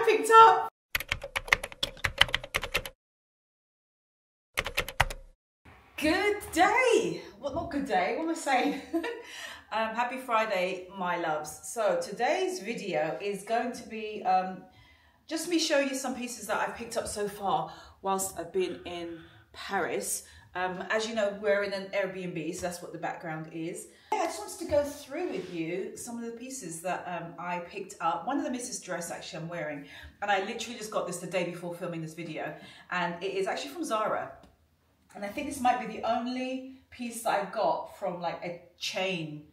picked up. Good day. Well, not good day, what am I saying? Happy Friday, my loves. So today's video is going to be just me showing you some pieces that I've picked up so far whilst I've been in Paris. As you know, we're in an Airbnb, so that's what the background is. Yeah, I just wanted to go through with you some of the pieces that I picked up. One of them is this dress actually I'm wearing, and I literally just got this the day before filming this video, and it is actually from Zara. And I think this might be the only piece that I got from like a chain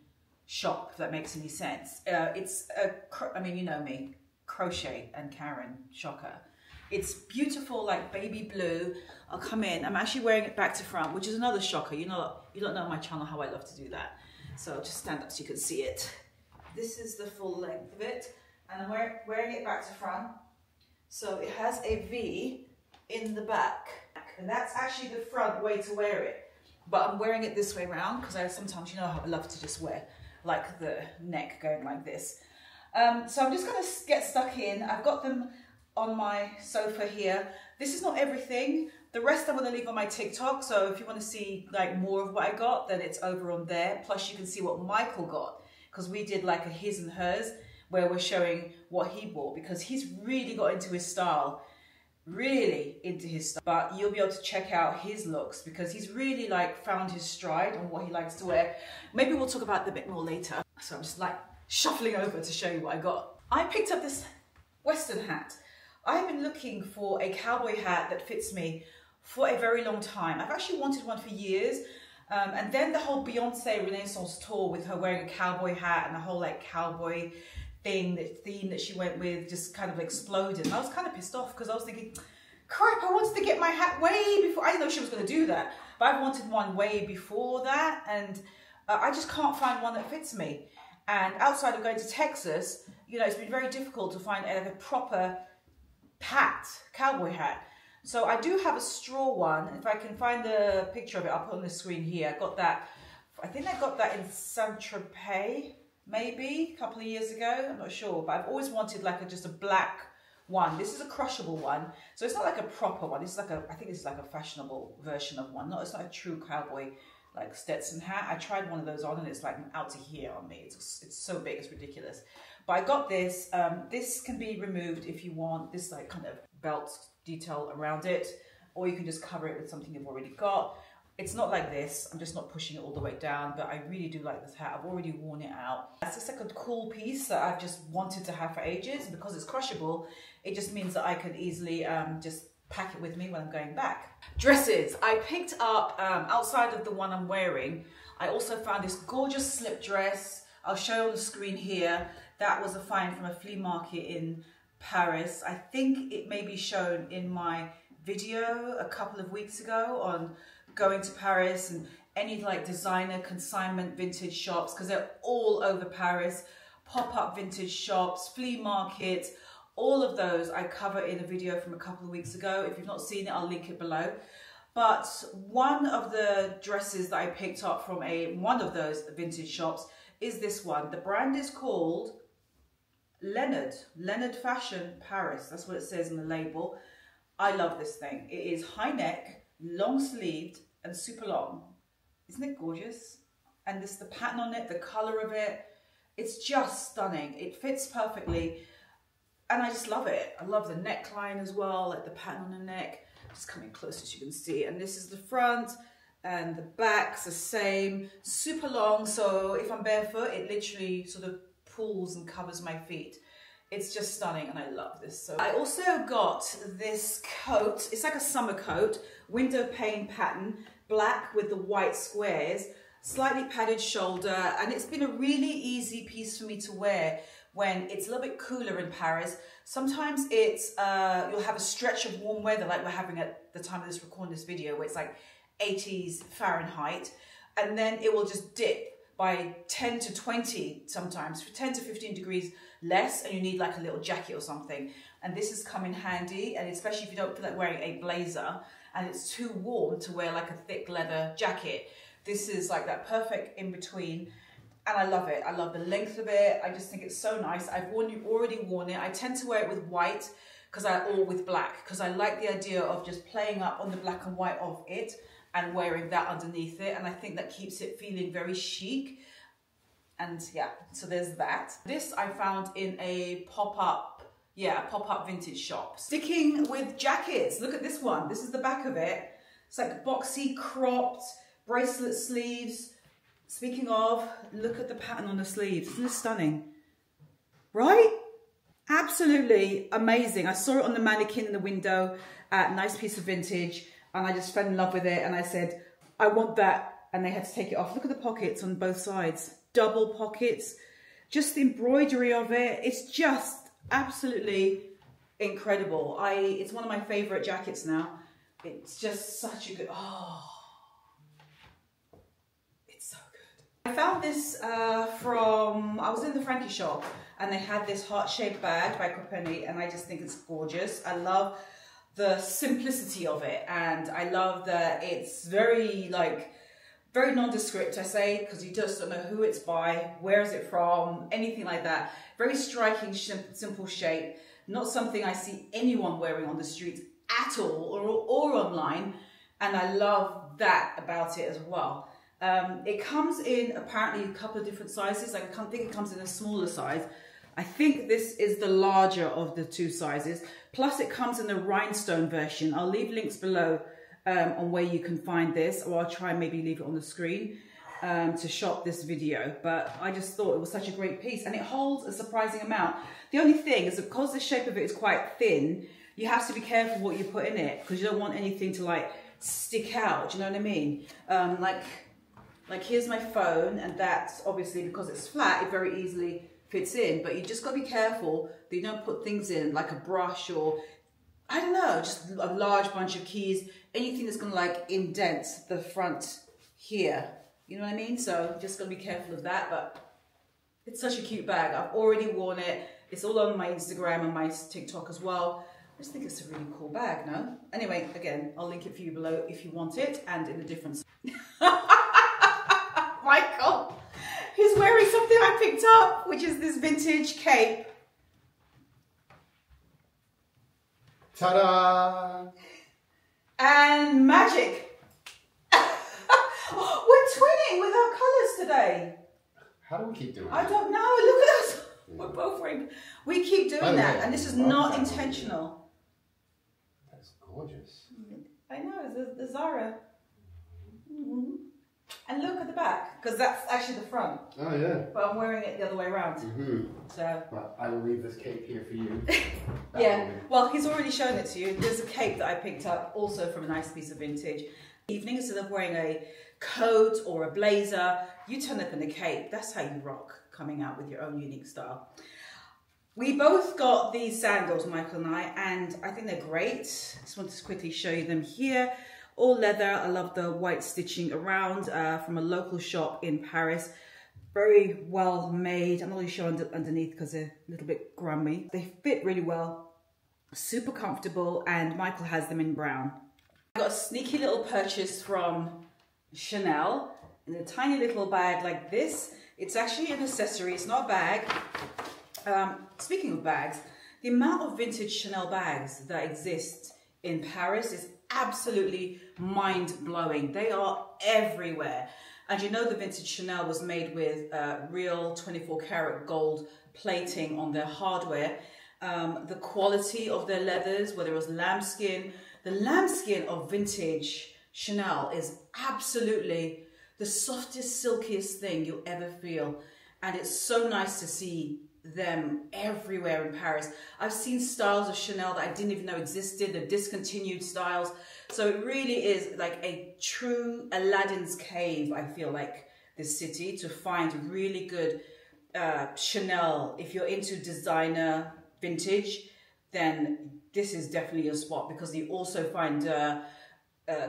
shop, if that makes any sense. It's I mean, you know me, crochet and Karen, shocker. It's beautiful, like baby blue. I'll come in. I'm actually wearing it back to front, which is another shocker. You don't know on my channel how I love to do that. So I'll just stand up so you can see it. This is the full length of it, and I'm wearing it back to front. So it has a V in the back, and that's actually the front way to wear it. But I'm wearing it this way around because I sometimes, you know, I love to just wear like the neck going like this. So I'm just gonna get stuck in. I've got them on my sofa here. This is not everything. The rest I'm gonna leave on my TikTok. So if you wanna see like more of what I got, then it's over on there. Plus you can see what Michael got, because we did like a his and hers where we're showing what he bought, because he's really got into his style. Really into his style, but you'll be able to check out his looks because he's really like found his stride on what he likes to wear. Maybe we'll talk about that a bit more later. So I'm just like shuffling over to show you what I got. I picked up this Western hat. I've been looking for a cowboy hat that fits me for a very long time. I've actually wanted one for years. And then the whole Beyonce Renaissance tour with her wearing a cowboy hat and the whole like cowboy theme that she went with just kind of exploded. And I was kind of pissed off because I was thinking, crap, I wanted to get my hat way before. I didn't know she was going to do that, but I've wanted one way before that, and I just can't find one that fits me. And outside of going to Texas, you know, it's been very difficult to find a proper hat, cowboy hat. So I do have a straw one. If I can find the picture of it, I'll put on the screen here. I got that, I think I got that in Saint-Tropez, maybe a couple of years ago, I'm not sure, but I've always wanted like just a black one. This is a crushable one, so it's not like a proper one. It's like I think it's like a fashionable version of one. It's not a true cowboy like Stetson hat. I tried one of those on and it's like out to here on me. It's so big, it's ridiculous. But I got this. This can be removed if you want this like kind of belt detail around it, or you can just cover it with something you've already got. It's not like this, I'm just not pushing it all the way down, but I really do like this hat. I've already worn it out. It's just like a cool piece that I've just wanted to have for ages, and because it's crushable, it just means that I can easily just pack it with me when I'm going back. Dresses. I picked up, outside of the one I'm wearing, I also found this gorgeous slip dress. I'll show you on the screen here. That was a find from a flea market in Paris. I think it may be shown in my video a couple of weeks ago on going to Paris and any like designer consignment vintage shops, because they're all over Paris, pop-up vintage shops, flea markets, all of those I cover in a video from a couple of weeks ago. If you've not seen it, I'll link it below. But one of the dresses that I picked up from one of those vintage shops is this one. The brand is called Leonard Fashion Paris. That's what it says on the label. I love this thing. It is high neck, long sleeved and super long. Isn't it gorgeous? And this, the pattern on it, the color of it, it's just stunning. It fits perfectly and I just love it. I love the neckline as well, like the pattern on the neck. Just coming close as you can see. And this is the front and the back's the same, super long. So if I'm barefoot, it literally sort of pulls and covers my feet. It's just stunning and I love this. So I also got this coat. It's like a summer coat, window pane pattern, black with the white squares, slightly padded shoulder, and it's been a really easy piece for me to wear when it's a little bit cooler in Paris. Sometimes it's, you'll have a stretch of warm weather like we're having at the time of this recording this video, where it's like 80s Fahrenheit, and then it will just dip by 10 to 20 sometimes, 10 to 15 degrees less, and you need like a little jacket or something. And this has come in handy, and especially if you don't feel like wearing a blazer and it's too warm to wear like a thick leather jacket. This is like that perfect in between. And I love it. I love the length of it. I just think it's so nice. I've already worn it. I tend to wear it with white or with black, because I like the idea of just playing up on the black and white of it and wearing that underneath it. And I think that keeps it feeling very chic. And yeah, so there's that. This I found in a pop-up vintage shop. Sticking with jackets, look at this one. This is the back of it. It's like boxy, cropped, bracelet sleeves. Speaking of, look at the pattern on the sleeves. Isn't this stunning? Right? Absolutely amazing. I saw it on the mannequin in the window, nice piece of vintage, and I just fell in love with it. And I said, I want that. And they had to take it off. Look at the pockets on both sides. Double pockets. Just the embroidery of it. It's just absolutely incredible. It's one of my favorite jackets now. It's just such a good, it's so good. I found this I was in the Frankie shop, and they had this heart-shaped bag by Penny, and I just think it's gorgeous. I love the simplicity of it, and I love that it's very nondescript, I say, because you just don't know who it's by, where is it from, anything like that. Very striking, simple shape. Not something I see anyone wearing on the streets at all, or online, and I love that about it as well. It comes in apparently a couple of different sizes. I think it comes in a smaller size. I think this is the larger of the two sizes. Plus it comes in the rhinestone version. I'll leave links below on where you can find this, or I'll try and maybe leave it on the screen to shop this video. But I just thought it was such a great piece, and it holds a surprising amount. The only thing is, because the shape of it is quite thin, you have to be careful what you put in it, because you don't want anything to like stick out. Do you know what I mean? Like here's my phone, and that's obviously, because it's flat, it very easily fits in, but you just got to be careful that you don't put things in like a brush, or I don't know, just a large bunch of keys, anything that's going to like indent the front here. You know what I mean? So just got to be careful of that. But it's such a cute bag. I've already worn it. It's all on my Instagram and my TikTok as well. I just think it's a really cool bag, no? Anyway, again, I'll link it for you below if you want it, and in a different Michael, he's wearing something I picked up, which is this vintage cape. Ta-da! And magic. We're twinning with our colours today. How do we keep doing that? I don't know. Look at us. We're both wearing. We keep doing that, and this is not intentional. That's gorgeous. I know, the Zara. And look at the back, because that's actually the front. Oh yeah. But I'm wearing it the other way around. So. Well, I will leave this cape here for you. Yeah. Well, he's already shown it to you. There's a cape that I picked up, also from a nice piece of vintage. Evening, instead of wearing a coat or a blazer, you turn up in a cape. That's how you rock, coming out with your own unique style. We both got these sandals, Michael and I think they're great. I just want to quickly show you them here. All leather. I love the white stitching around, from a local shop in Paris. Very well made. I'm not really sure underneath because they're a little bit grummy. They fit really well, super comfortable, and Michael has them in brown. I got a sneaky little purchase from Chanel in a tiny little bag like this. It's actually an accessory, it's not a bag. Speaking of bags, the amount of vintage Chanel bags that exist in Paris is absolutely mind-blowing. They are everywhere. And you know the vintage Chanel was made with real 24 karat gold plating on their hardware. The quality of their leathers, whether it was lambskin, the lambskin of vintage Chanel is absolutely the softest, silkiest thing you'll ever feel. And it's so nice to see them everywhere in Paris. I've seen styles of Chanel that I didn't even know existed, the discontinued styles. So it really is like a true Aladdin's cave, I feel like, this city, to find really good Chanel. If you're into designer vintage, then this is definitely your spot, because you also find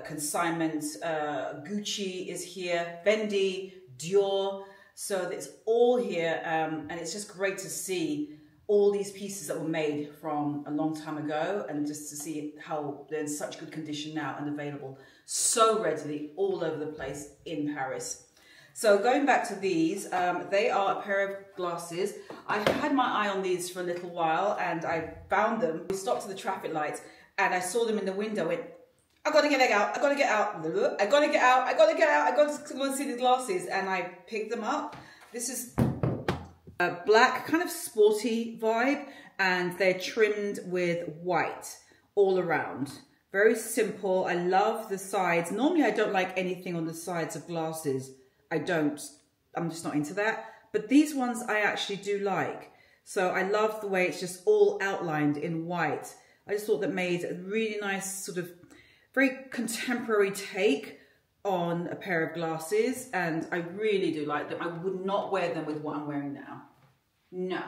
consignment. Gucci is here, Fendi, Dior. So it's all here, and it's just great to see all these pieces that were made from a long time ago, and just to see how they're in such good condition now and available so readily all over the place in Paris. So going back to these, they are a pair of glasses. I had my eye on these for a little while and I found them. We stopped at the traffic lights and I saw them in the window. Went, I gotta get out, I gotta get out, I gotta get out, I gotta get out, I gotta go and see the glasses. And I picked them up. This is a black kind of sporty vibe and they're trimmed with white all around. Very simple. I love the sides. Normally I don't like anything on the sides of glasses. I'm just not into that. But these ones I actually do like. So I love the way it's just all outlined in white. I just thought that made a really nice sort of very contemporary take on a pair of glasses. And I really do like them. I would not wear them with what I'm wearing now. No,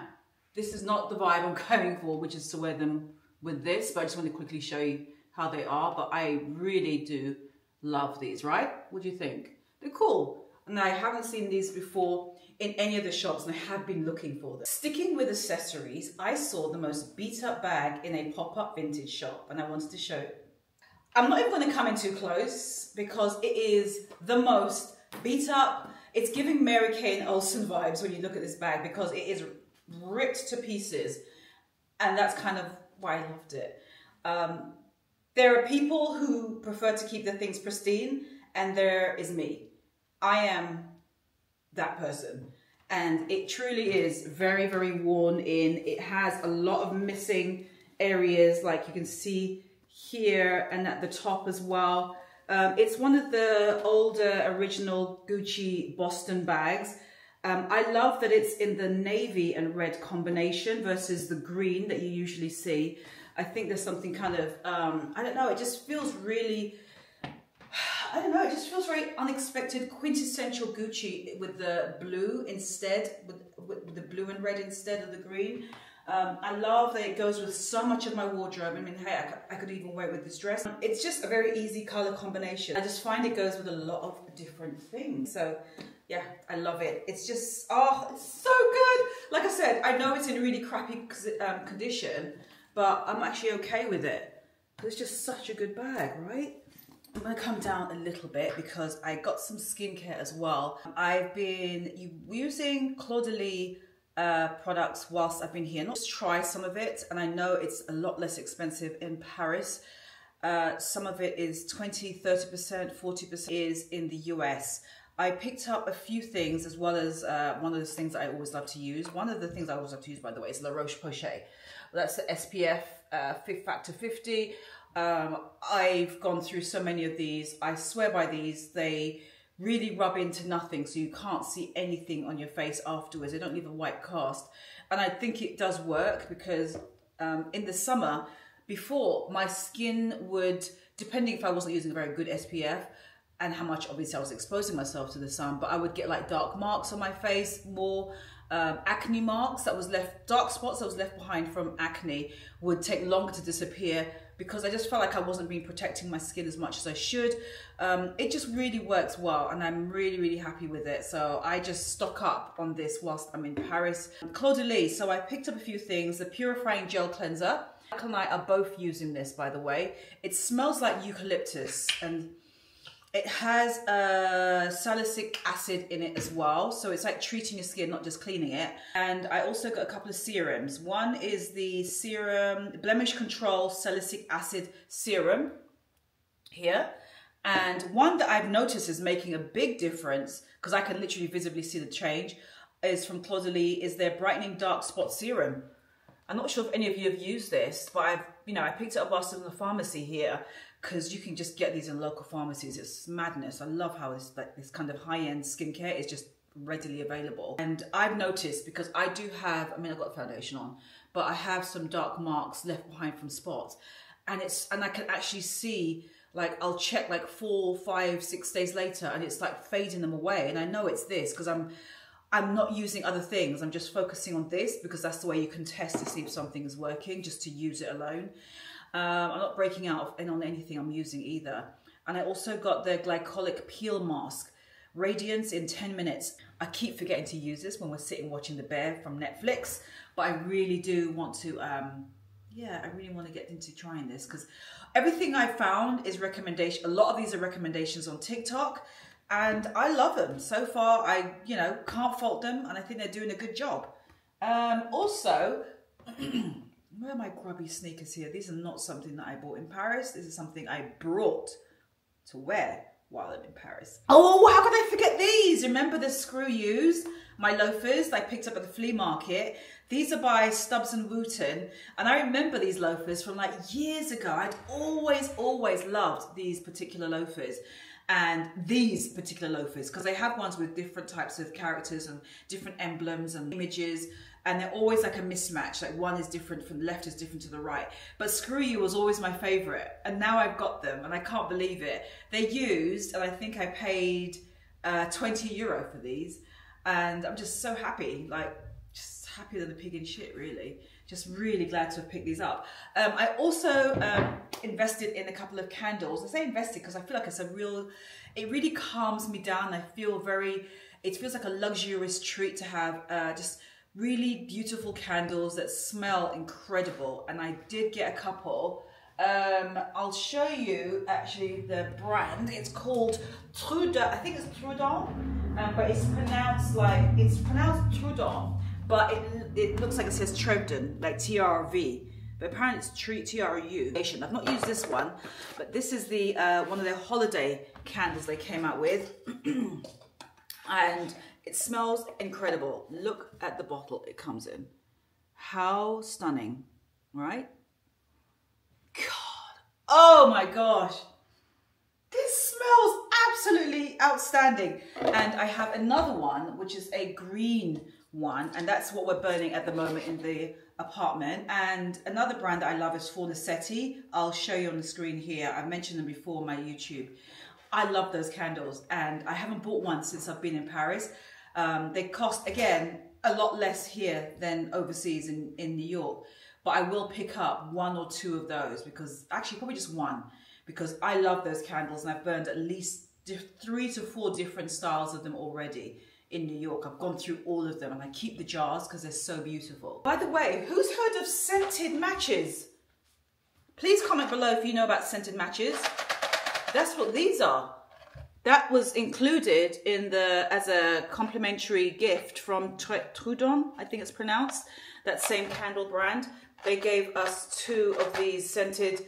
this is not the vibe I'm going for, which is to wear them with this. But I just want to quickly show you how they are. But I really do love these, right? What do you think? They're cool. And I haven't seen these before in any of the shops and I have been looking for them. Sticking with accessories, I saw the most beat up bag in a pop-up vintage shop and I wanted to show it. I'm not even going to come in too close because it is the most beat up. It's giving Mary-Kay and Olsen vibes when you look at this bag because it is ripped to pieces and that's kind of why I loved it. There are people who prefer to keep their things pristine and there is me. I am that person and it truly is very, very worn in. It has a lot of missing areas like you can see here and at the top as well. It's one of the older original Gucci Boston bags. I love that it's in the navy and red combination versus the green that you usually see. I think there's something kind of, I don't know, it just feels really, I don't know, it just feels very unexpected, quintessential Gucci with the blue instead, with the blue and red instead of the green. I love that it goes with so much of my wardrobe. I mean, hey, I could even wear it with this dress. It's just a very easy color combination. I just find it goes with a lot of different things. So yeah, I love it. It's just, oh, it's so good. Like I said, I know it's in really crappy condition, but I'm actually okay with it. It's just such a good bag, right? I'm going to come down a little bit because I got some skincare as well. I've been using Claudie products whilst I've been here. Not just try some of it, and I know it's a lot less expensive in Paris. Some of it is 20, 30%, 40% is in the US. I picked up a few things as well as one of those things that I always love to use. One of the things I always love to use, by the way, is La Roche-Posay. That's the SPF Factor 50. I've gone through so many of these. I swear by these. They really rub into nothing, so you can't see anything on your face afterwards. They don't leave a white cast. And I think it does work because in the summer, before, my skin would, depending if I wasn't using a very good SPF and how much obviously I was exposing myself to the sun, but I would get like dark marks on my face, more acne marks that was left, dark spots that was left behind from acne would take longer to disappear because I just felt like I wasn't being protecting my skin as much as I should. It just really works well and I'm really, really happy with it. So I just stock up on this whilst I'm in Paris. Claudie, so I picked up a few things. The Purifying Gel Cleanser. Michael and I are both using this, by the way. It smells like eucalyptus and it has salicylic acid in it as well. So it's like treating your skin, not just cleaning it. And I also got a couple of serums. One is the Serum Blemish Control Salicylic Acid Serum here. And one that I've noticed is making a big difference because I can literally visibly see the change is from Claudie, is their Brightening Dark Spot Serum. I'm not sure if any of you have used this, but I picked it up whilst in the pharmacy here because you can just get these in local pharmacies. It's madness. I love how this kind of high-end skincare is just readily available. And I've noticed because I do have, I've got foundation on, but I have some dark marks left behind from spots. And I can actually see, like, I'll check like 4, 5, 6 days later and it's like fading them away. And I know it's this because I'm not using other things. I'm just focusing on this because that's the way you can test to see if something is working, just to use it alone. I'm not breaking out on anything I'm using either. And I also got the Glycolic Peel Mask, Radiance in 10 minutes. I keep forgetting to use this when we're sitting watching The Bear from Netflix, but I really do want to, I really want to get into trying this because everything I found is recommendation. A lot of these are recommendations on TikTok. and I love them. So far, I, you know, can't fault them, and I think they're doing a good job. Also, where are my grubby sneakers here? These are not something that I bought in Paris. This is something I brought to wear while I'm in Paris. Oh, how could I forget these? Remember the Screw Yous? My loafers that I picked up at the flea market. These are by Stubbs and Wootton, and I remember these loafers from like years ago. I'd always loved these particular loafers and these particular loafers because they have ones with different types of characters and different emblems and images, and they're always like a mismatch. Like one is different from the left is different to the right. But Screw You was always my favorite, and now I've got them and I can't believe it. They're used, and I think I paid €20 for these, and I'm just so happy, like just happier than a pig in shit, really. Just really glad to have picked these up. I also invested in a couple of candles. I say invested because I feel like it's a real, it really calms me down. I feel it feels like a luxurious treat to have just really beautiful candles that smell incredible. And I did get a couple. I'll show you actually the brand. It's called Trudon. I think it's Trudon, but it's pronounced Trudon, but it looks like it says Trudon, like TRV. But apparently it's TRU. I've not used this one, but this is the one of their holiday candles they came out with. And it smells incredible. Look at the bottle it comes in. How stunning, right? God, oh my gosh. This smells absolutely outstanding. And I have another one, which is a green one, and that's what we're burning at the moment in the apartment. And another brand that I love is Fornasetti. I'll show you on the screen here. I've mentioned them before on my YouTube. I love those candles, and I haven't bought one since I've been in Paris. They cost, again, a lot less here than overseas in New York, but I will pick up 1 or 2 of those, because actually probably just 1, because I love those candles, and I've burned at least 3 to 4 different styles of them already in New York. I've gone through all of them, and I keep the jars because they're so beautiful. By the way, who's heard of scented matches? Please comment below if you know about scented matches. That's what these are. That was included in as a complimentary gift from Trudon, I think it's pronounced, that same candle brand. They gave us 2 of these scented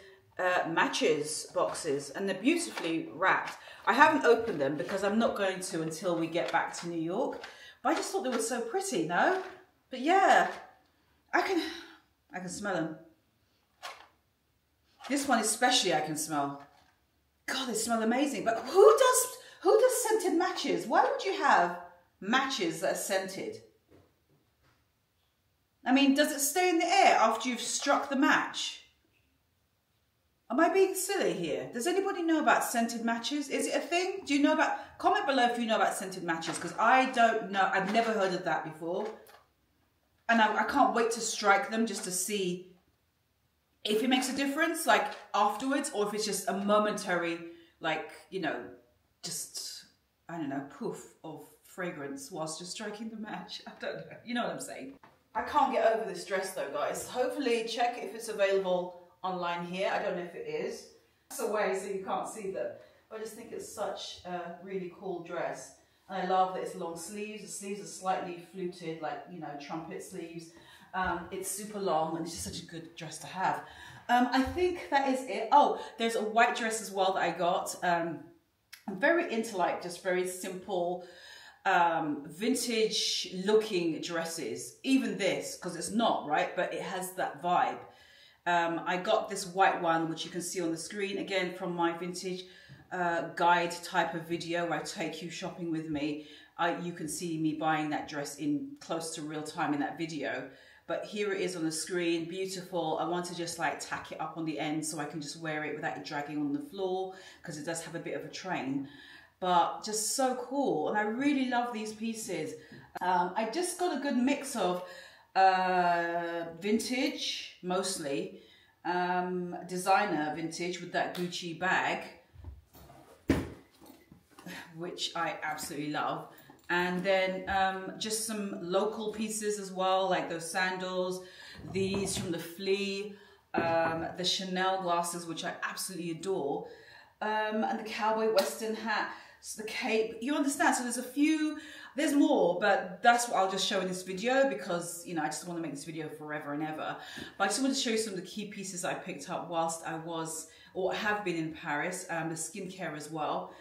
matches boxes, and they're beautifully wrapped. I haven't opened them because I'm not going to until we get back to New York, but I just thought they were so pretty, no? But yeah, I can smell them. This one especially I can smell. God, they smell amazing. But who does scented matches? Why would you have matches that are scented? I mean, does it stay in the air after you've struck the match? Am I being silly here? Does anybody know about scented matches? Is it a thing? Do you know about... Comment below if you know about scented matches, because I don't know. I've never heard of that before. And I can't wait to strike them just to see if it makes a difference, like afterwards, or if it's just a momentary, like, you know, just, I don't know, poof of fragrance whilst just striking the match. I don't know. You know what I'm saying? I can't get over this dress though, guys. Hopefully check if it's available online here. I don't know if it is. It's away so you can't see them. But I just think it's such a really cool dress. And I love that it's long sleeves. The sleeves are slightly fluted, like, you know, trumpet sleeves. It's super long, and it's just such a good dress to have. I think that is it. Oh, there's a white dress as well that I got. I'm very into like just very simple, vintage looking dresses. Even this, because it's not, right? But it has that vibe. I got this white one, which you can see on the screen, again from my vintage guide type of video where I take you shopping with me. You can see me buying that dress in close to real time in that video. But here it is on the screen, beautiful. I want to just like tack it up on the end so I can just wear it without it dragging on the floor, because it does have a bit of a train. But just so cool, and I really love these pieces. I just got a good mix of vintage, mostly, designer vintage with that Gucci bag, which I absolutely love. And then just some local pieces as well, like those sandals, these from the Flea, the Chanel glasses, which I absolutely adore, and the cowboy western hat. the cape. You understand? So there's more, but that's what I'll just show in this video because, you know, I just want to make this video forever and ever. But I just wanted to show you some of the key pieces I picked up whilst I was, or have been in Paris, the skincare as well.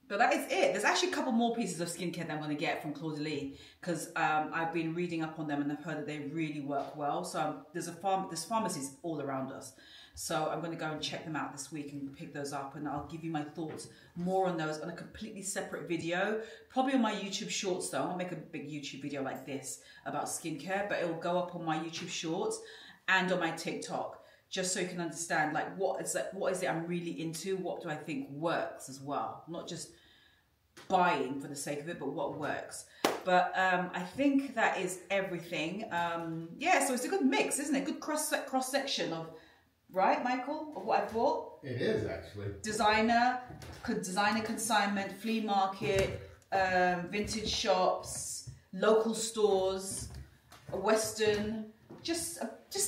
But that is it. There's actually a couple more pieces of skincare that I'm going to get from Claudie because I've been reading up on them and I've heard that they really work well. So there's pharmacies all around us. So I'm going to go and check them out this week and pick those up, and I'll give you my thoughts more on those on a completely separate video. Probably on my YouTube Shorts though. I won't make a big YouTube video like this about skincare, but it will go up on my YouTube Shorts and on my TikTok, just so you can understand like what is it I'm really into, what do I think works as well. Not just buying for the sake of it, but what works. But I think that is everything. Yeah, so it's a good mix, isn't it? Good cross section of, right, Michael, of what I bought. It is actually. Designer consignment, flea market, vintage shops, local stores, a Western, just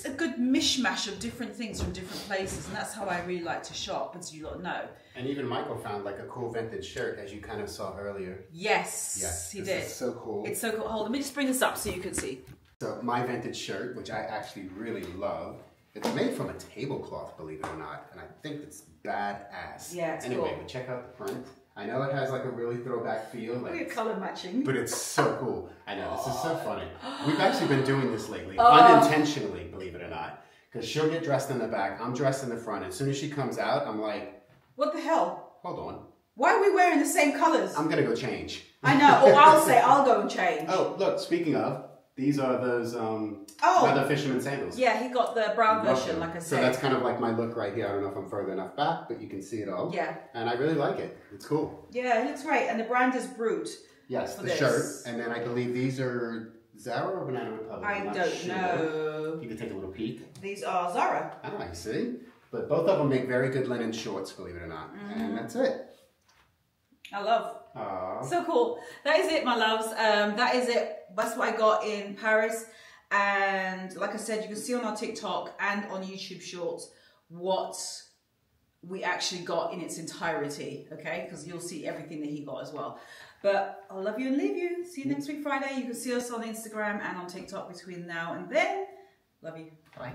a good mishmash of different things from different places, and that's how I really like to shop, as you lot know. And even Michael found like a cool vintage shirt, as you kind of saw earlier. Yes, he did. Is so cool. It's so cool. Hold on, let me just bring this up so you can see. So my vintage shirt, which I actually really love, it's made from a tablecloth, believe it or not, and I think it's badass. Yeah, it's anyway, cool. but check out the print. I know it has like a really throwback feel. Like, We're color matching. But it's so cool. I know, this is so funny. We've actually been doing this lately, unintentionally, believe it or not. Because she'll get dressed in the back, I'm dressed in the front. As soon as she comes out, I'm like... What the hell? Hold on. Why are we wearing the same colors? I'm going to go change. I know, or I'll say I'll go and change. Oh, look, speaking of, these are those leather fisherman sandals. Yeah, he got the brown version, like I said. So that's kind of like my look right here. I don't know if I'm further enough back, but you can see it all. Yeah. And I really like it. It's cool. Yeah, it looks great. And the brand is Brute. Yes, the shirt. And then I believe these are Zara or Banana Republic? I don't know. You can take a little peek. These are Zara. Ah, I see. But both of them make very good linen shorts, believe it or not. And that's it. I love. Aww. So cool. That is it, my loves. That is it. That's what I got in Paris. And like I said, you can see on our TikTok and on YouTube Shorts what we actually got in its entirety, okay? Because you'll see everything that he got as well. But I love you and leave you. See you next week Friday. You can see us on Instagram and on TikTok between now and then. Love you. Bye.